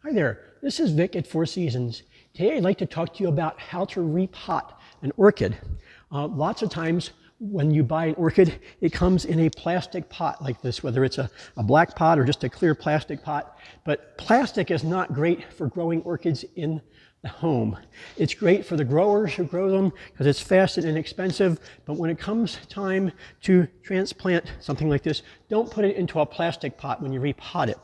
Hi there, this is Vic at Four Seasons. Today I'd like to talk to you about how to repot an orchid. Lots of times when you buy an orchid, it comes in a plastic pot like this, whether it's a black pot or just a clear plastic pot. But plastic is not great for growing orchids in the home. It's great for the growers who grow them because it's fast and inexpensive, but when it comes time to transplant something like this, don't put it into a plastic pot when you repot it.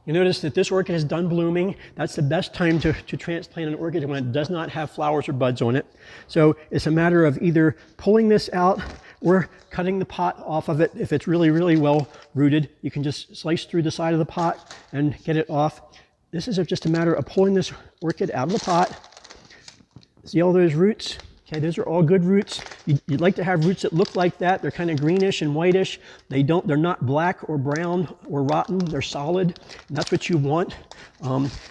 You notice that this orchid is done blooming. That's the best time to transplant an orchid, when it does not have flowers or buds on it. So it's a matter of either pulling this out or cutting the pot off of it. If it's really, really well rooted, you can just slice through the side of the pot and get it off. This is just a matter of pulling this orchid out of the pot. See all those roots? Okay, those are all good roots. You'd like to have roots that look like that. They're kind of greenish and whitish. They're not black or brown or rotten. They're solid, and that's what you want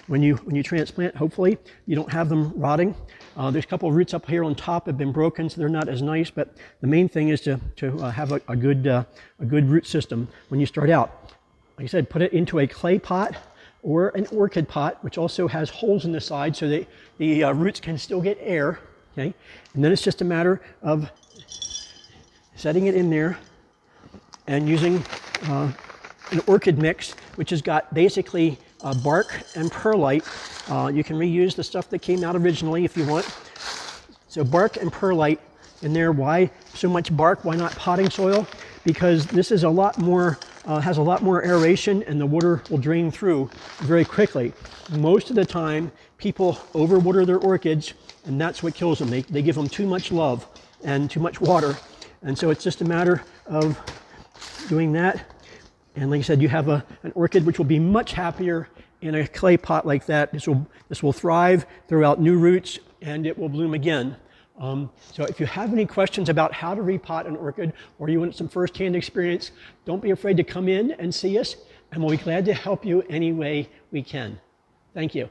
when you transplant. Hopefully, you don't have them rotting. There's a couple of roots up here on top have been broken, so they're not as nice. But the main thing is to have a good root system when you start out. Like I said, put it into a clay pot or an orchid pot, which also has holes in the side so that the roots can still get air. Okay, and then it's just a matter of setting it in there and using an orchid mix, which has got basically bark and perlite. You can reuse the stuff that came out originally if you want. So bark and perlite in there. Why so much bark? Why not potting soil? Because this is a lot more, has a lot more aeration, and the water will drain through very quickly. Most of the time, people overwater their orchids, and that's what kills them. They give them too much love and too much water. And so it's just a matter of doing that. And like I said, you have an orchid which will be much happier in a clay pot like that. This will thrive, throw out new roots, and it will bloom again. So if you have any questions about how to repot an orchid, or you want some first-hand experience, don't be afraid to come in and see us, and we'll be glad to help you any way we can. Thank you.